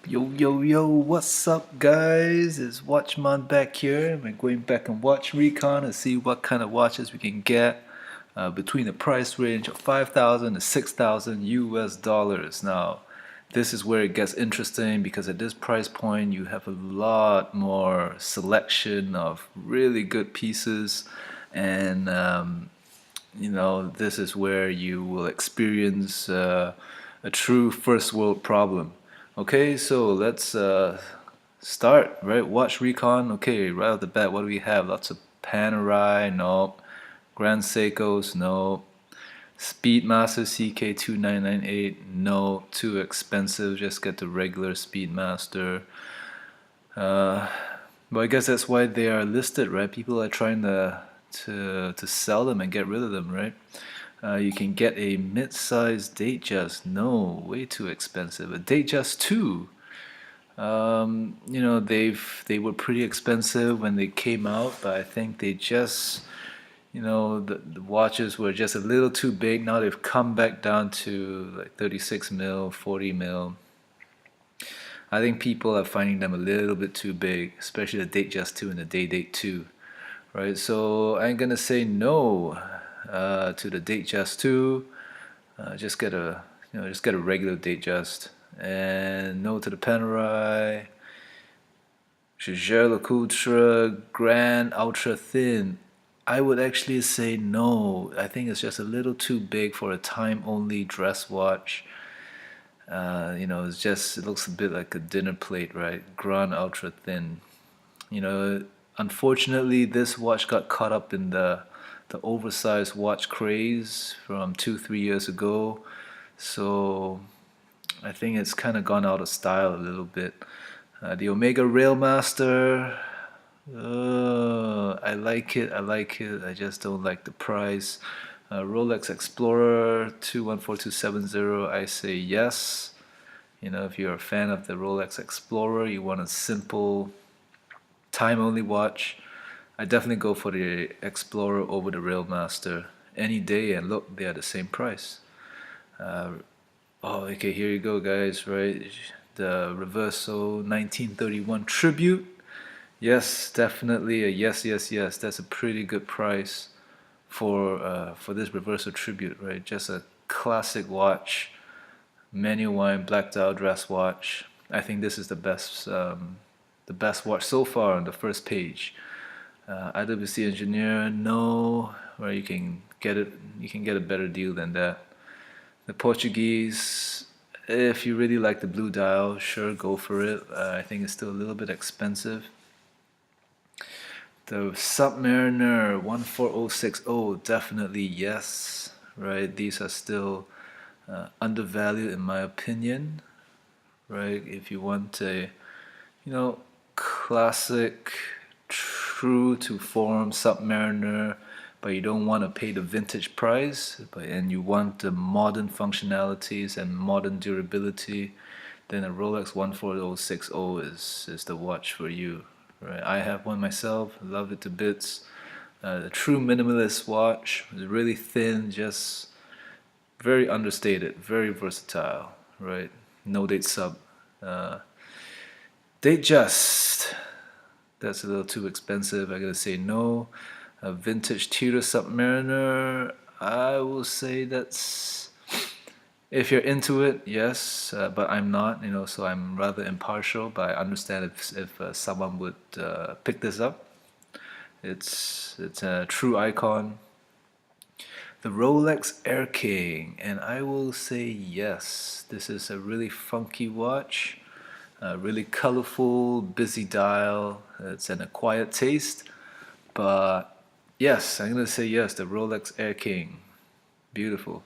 Yo, yo, yo, what's up, guys? It's Watchman back here. We're going back and watch Recon and see what kind of watches we can get between the price range of 5,000 to 6,000 US dollars. Now, this is where it gets interesting because at this price point, you have a lot more selection of really good pieces, and this is where you will experience a true first world problem. Okay, so let's start, right? Watch Recon. Okay, right off the bat, what do we have? Lots of Panerai, no. Grand Seikos, no. Speedmaster CK2998, no. Too expensive, just get the regular Speedmaster. But I guess that's why they are listed, right? People are trying to sell them and get rid of them, right? You can get a mid-sized Datejust. No, way too expensive. A Datejust 2. They were pretty expensive when they came out, but I think they just, the watches were just a little too big. Now they've come back down to like 36 mil, 40 mil. I think people are finding them a little bit too big, especially the Datejust 2 and the Day-Date 2, right? So I'm gonna say no to the Datejust 2. Just get a regular Datejust, and no to the Panerai. Jaeger LeCoultre Grand Ultra Thin. I would actually say no. I think it's just a little too big for a time-only dress watch. It looks a bit like a dinner plate, right? Grand Ultra Thin. Unfortunately, this watch got caught up in the oversized watch craze from 2, 3 years ago. So I think it's kind of gone out of style a little bit. The Omega Railmaster, I like it. I like it. I just don't like the price. Rolex Explorer 214270, I say yes. If you're a fan of the Rolex Explorer, you want a simple time-only watch, I definitely go for the Explorer over the Railmaster any day. And look, they are the same price. Okay, here you go, guys. Right, the Reverso 1931 Tribute. Yes, definitely a yes, yes, yes. That's a pretty good price for this Reverso Tribute, right? Just a classic watch, manual wine black dial dress watch. I think this is the best watch so far on the first page. IWC Engineer, no, where you can get it, you can get a better deal than that. The Portuguese, if you really like the blue dial, sure, go for it. I think it's still a little bit expensive. The Submariner 14060, definitely yes, right? These are still undervalued in my opinion, right? If you want a, classic, true to form Submariner, but you don't want to pay the vintage price, and you want the modern functionalities and modern durability, then a Rolex 14060 is the watch for you. Right? I have one myself, love it to bits. A true minimalist watch, really thin, just very understated, very versatile. Right? No date sub. Uh, Datejust. That's a little too expensive. I gotta say no. A vintage Tudor Submariner. I will say that's, if you're into it, yes, but I'm not. So I'm rather impartial. But I understand if someone would pick this up. It's a true icon. The Rolex Air King, and I will say yes. This is a really funky watch. Really colorful, busy dial. It's an acquired taste, but yes, I'm gonna say yes. The Rolex Air King, beautiful.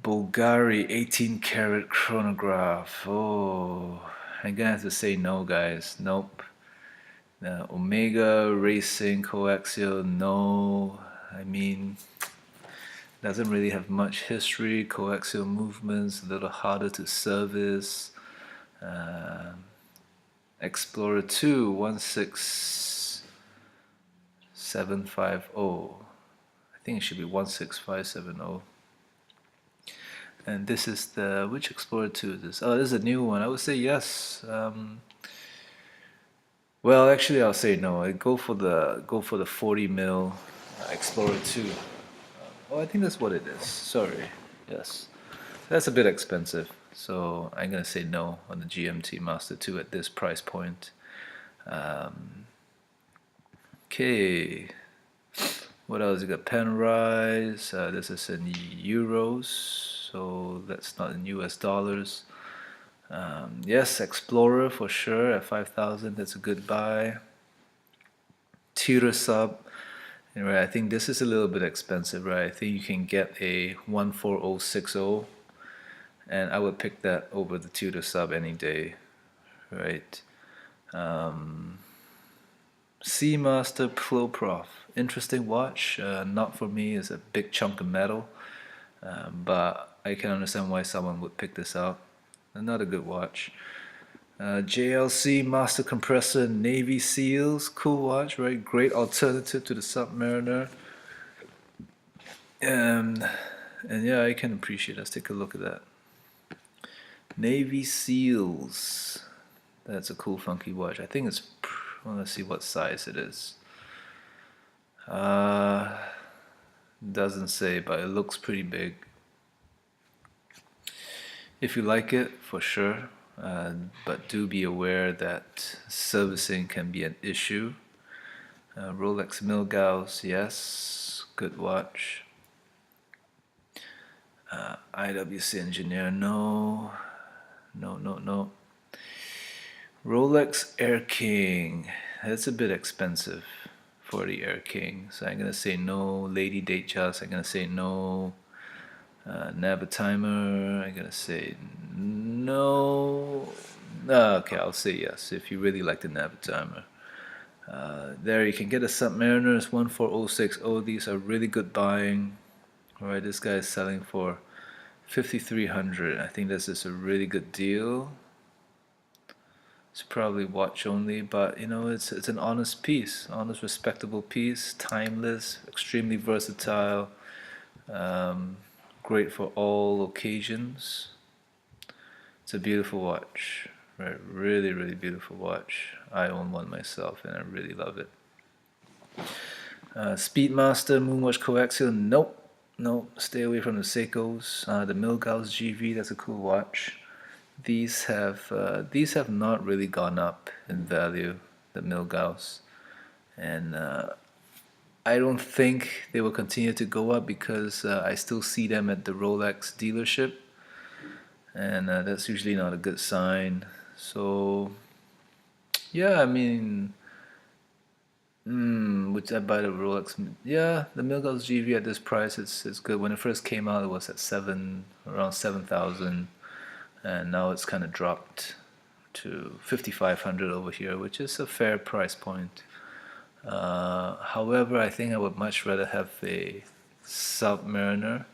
Bulgari 18 karat chronograph. Oh, I'm gonna have to say no, guys. Nope. Omega Racing Coaxial, no. I mean, doesn't really have much history. Coaxial movements, a little harder to service. Explorer 2 16750. I think it should be 16570. And this is the which Explorer 2 is this? Oh, this is a new one. I would say yes. Well, actually, I'll say no. I go for the 40 mil Explorer 2. Oh, I think that's what it is. Sorry. Yes, that's a bit expensive. So I'm gonna say no on the GMT Master 2 at this price point. Okay. What else? You got Penrise. This is in euros, so that's not in US dollars. Yes, Explorer for sure at 5,000. That's a good buy. Tutor sub. Right, I think this is a little bit expensive, right? I think you can get a 14060, and I would pick that over the Tutor sub any day, right? Seamaster Pro Prof. Interesting watch. Not for me. It's a big chunk of metal, but I can understand why someone would pick this up. Another good watch. JLC Master Compressor Navy Seals. Cool watch, right? Great alternative to the Submariner. And yeah, I can appreciate. Let's take a look at that. Navy Seals. That's a cool, funky watch. I think it's. Well, let's see what size it is. Doesn't say, but it looks pretty big. If you like it, for sure. But do be aware that servicing can be an issue. Rolex Milgauss, yes, good watch. IWC Engineer, no. No. Rolex Air King, that's a bit expensive for the Air King, so I'm gonna say no. Lady Datejust, I'm gonna say no. Navitimer, I'm gonna say no. Okay, I'll say yes if you really like the Navitimer. There you can get a Submariner, it's 14060. These are really good buying. Alright, this guy is selling for 5,300. I think this is a really good deal. It's probably watch only, but you know, it's an honest piece, honest, respectable piece, timeless, extremely versatile, great for all occasions. It's a beautiful watch, right? Really, really beautiful watch. I own one myself, and I really love it. Speedmaster Moonwatch Coaxial, nope. Stay away from the Seikos. The Milgauss GV, that's a cool watch. These have not really gone up in value, the Milgauss, and I don't think they will continue to go up because I still see them at the Rolex dealership, and that's usually not a good sign. So yeah, I mean, would I buy the Rolex? Yeah, the Milgauss GV at this price, it's good. When it first came out, it was at around 7,000. And now it's kind of dropped to 5,500 over here, which is a fair price point. However, I think I would much rather have a Submariner.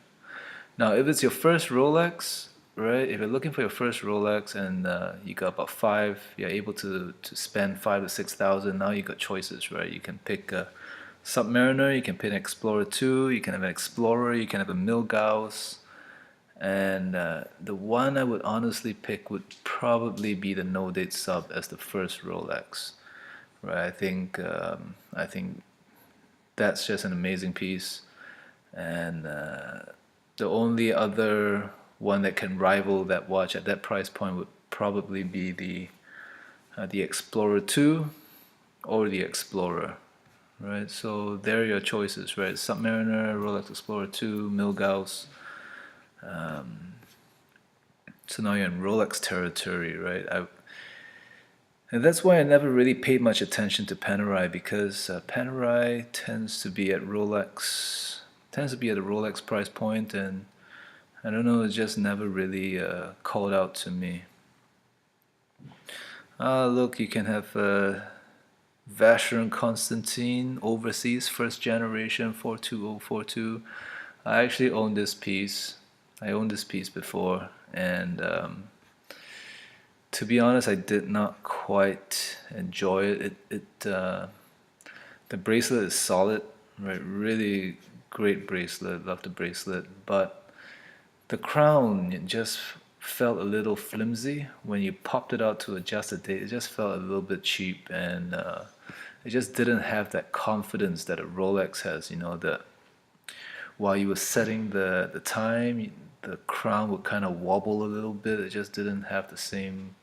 Now, if it's your first Rolex, right? If you're looking for your first Rolex and you got about you're able to spend 5 to 6,000. Now you got choices, right? You can pick a Submariner, you can pick an Explorer 2, you can have an Explorer, you can have a Milgauss. And the one I would honestly pick would probably be the No Date Sub as the first Rolex, right? I think that's just an amazing piece, and the only other one that can rival that watch at that price point would probably be the Explorer 2 or the Explorer, right? So there are your choices, right? Submariner, Rolex Explorer 2, Milgauss. So now you're in Rolex territory, right? And that's why I never really paid much attention to Panerai, because Panerai tends to be at a Rolex price point, and I don't know, it just never really called out to me. Look, you can have Vacheron Constantin Overseas first generation 42042. I actually own this piece. I owned this piece before, and to be honest, I did not quite enjoy it. The bracelet is solid, right? Really great bracelet. Love the bracelet, but The crown just felt a little flimsy when you popped it out to adjust the date. It just felt a little bit cheap, and it just didn't have that confidence that a Rolex has. You know, that while you were setting the time, the crown would kind of wobble a little bit. It just didn't have the same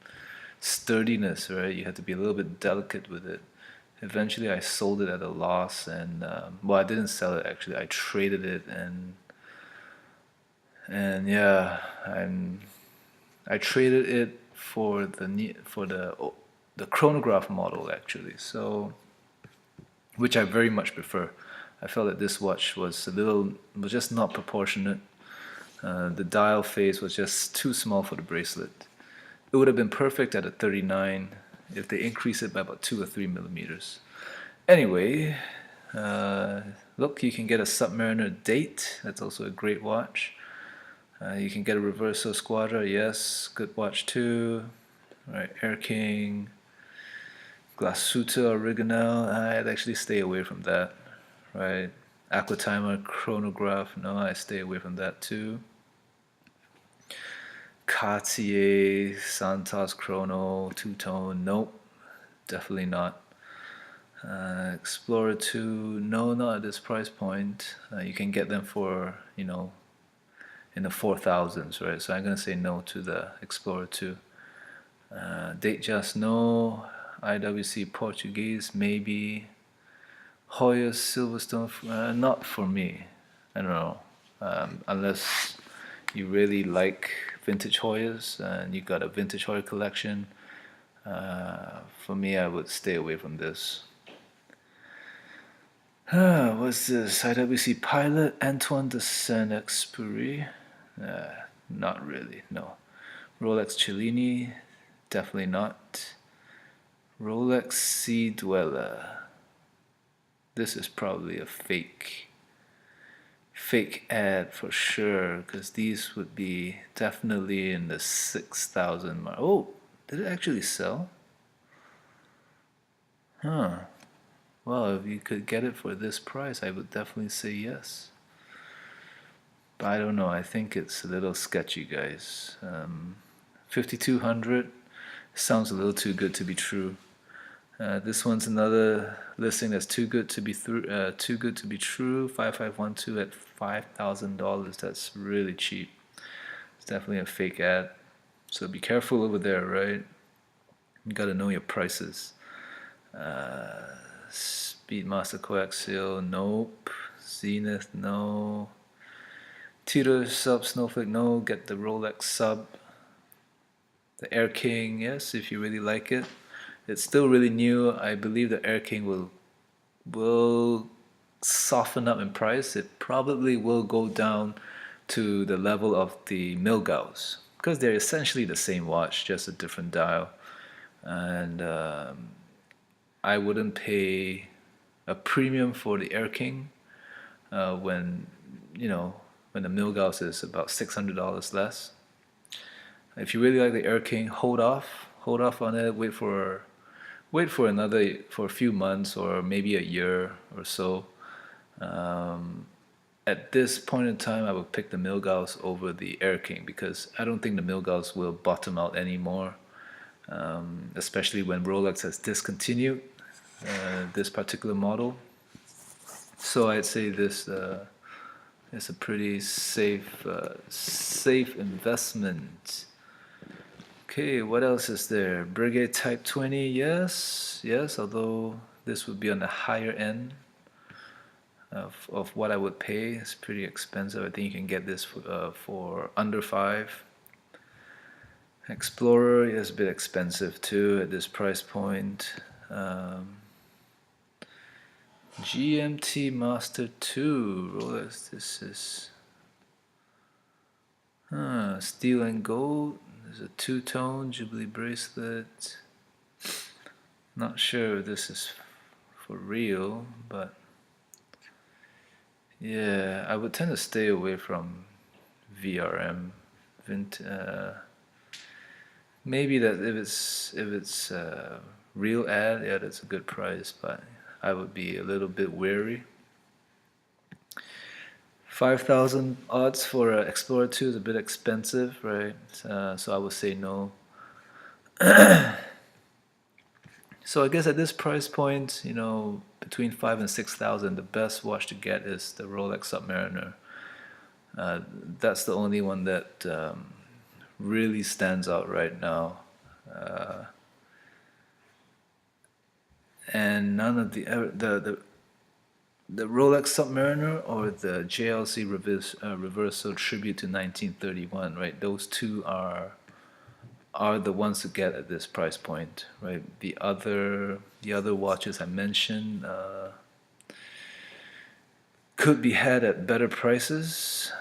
sturdiness, right? You had to be a little bit delicate with it. Eventually, I sold it at a loss, and well, I didn't sell it actually. I traded it, and yeah, I traded it for the chronograph model actually. So, which I very much prefer. I felt that this watch was was just not proportionate. The dial face was just too small for the bracelet. It would have been perfect at a 39 if they increase it by about 2 or 3 millimeters. Anyway, uh, look, you can get a Submariner date. That's also a great watch. You can get a Reverso Squadra. Yes, good watch too. Right, Air King, Glasuta Original. I'd actually stay away from that. Right, Aquatimer Chronograph. No, I stay away from that too. Cartier Santos Chrono two-tone. Nope, definitely not. Explorer 2, no, not at this price point. You can get them for, in the 4,000s, right? So I'm going to say no to the Explorer 2. Datejust, no. IWC Portuguese, maybe. Hoya Silverstone, not for me. I don't know. Unless you really like vintage Hoyas and you got a vintage Hoya collection. For me, I would stay away from this. What's this? IWC Pilot, Antoine de Saint-Exupéry. Not really, no. Rolex Cellini, definitely not. Rolex Sea Dweller. This is probably a fake ad for sure, because these would be definitely in the 6,000 mark. Oh, did it actually sell? Huh. Well, if you could get it for this price, I would definitely say yes. But I don't know. I think it's a little sketchy, guys. 5,200 sounds a little too good to be true. This one's another listing that's too good to be too good to be true. 5512 at $5,000. That's really cheap. It's definitely a fake ad. So be careful over there, right? You gotta know your prices. Speedmaster Coaxial, nope. Zenith, no. Tudor sub Snowflake, no. Get the Rolex sub. The Air King, yes, if you really like it. It's still really new. I believe the Air King will soften up in price. It probably will go down to the level of the Milgauss because they're essentially the same watch, just a different dial. And I wouldn't pay a premium for the Air King when when the Milgauss is about $600 less. If you really like the Air King, hold off on it. Wait for a few months or maybe a year or so. At this point in time, I would pick the Milgauss over the Air King because I don't think the Milgauss will bottom out anymore, especially when Rolex has discontinued this particular model. So I'd say this is a pretty safe investment. Okay, what else is there? Breguet Type 20, yes, although this would be on the higher end of what I would pay. It's pretty expensive. I think you can get this for under 5. Explorer is a bit expensive too at this price point. GMT Master 2, Rolex, this is steel and gold. There's a two-tone Jubilee bracelet. Not sure if this is for real, but yeah, I would tend to stay away from VRM. Maybe that if it's a real ad, yeah, that's a good price, but I would be a little bit wary. 5,000 odds for Explorer 2 is a bit expensive, right? So I would say no. So I guess at this price point, between 5 and 6,000, the best watch to get is the Rolex Submariner. That's the only one that really stands out right now. And none of the Rolex Submariner or the JLC Reverso Tribute to 1931, right? Those two are the ones to get at this price point, right? The other watches I mentioned could be had at better prices.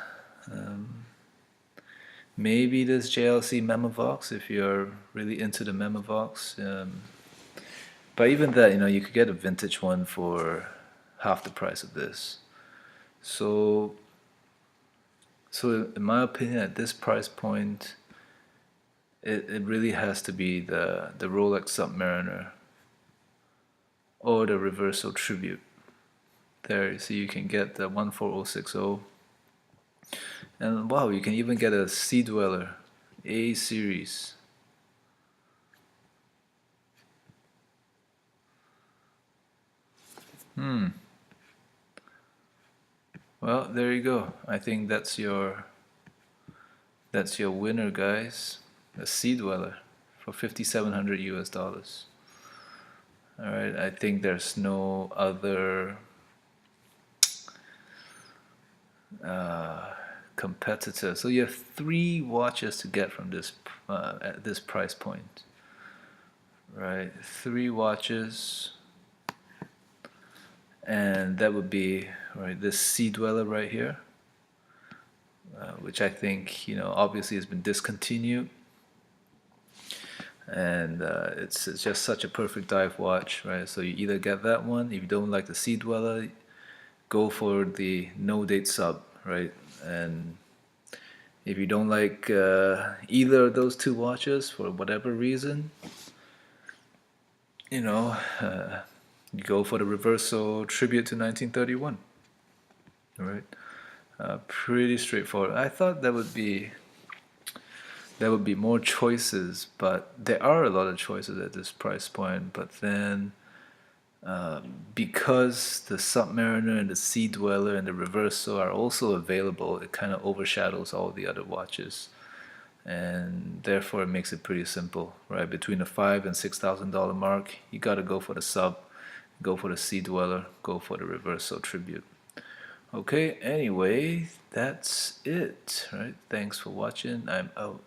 Maybe this JLC Memovox if you're really into the Memovox. But even that, you could get a vintage one for half the price of this. So in my opinion, at this price point, it really has to be the Rolex Submariner or the Reverso Tribute. There, so you can get the 14060, and wow, you can even get a Sea Dweller A series. Well, there you go. I think that's your winner, guys. A Sea Dweller for 5,700 US dollars. All right, I think there's no other competitor. So you have 3 watches to get from this at this price point. Right, 3 watches, and that would be this Sea Dweller right here, which I think obviously has been discontinued, and it's just such a perfect dive watch, right? So you either get that one. If you don't like the Sea Dweller, go for the No Date Sub, right? And if you don't like either of those 2 watches for whatever reason, you go for the Reverso Tribute to 1931. All right, pretty straightforward. I thought there would be more choices, but there are a lot of choices at this price point. But then, because the Submariner and the Sea Dweller and the Reverso are also available, it kind of overshadows all the other watches, and therefore it makes it pretty simple, right? Between the $5,000 and $6,000 mark, you got to go for the Sub, go for the Sea Dweller, go for the Reverso Tribute. Okay, anyway, that's it, right? Thanks for watching. I'm out.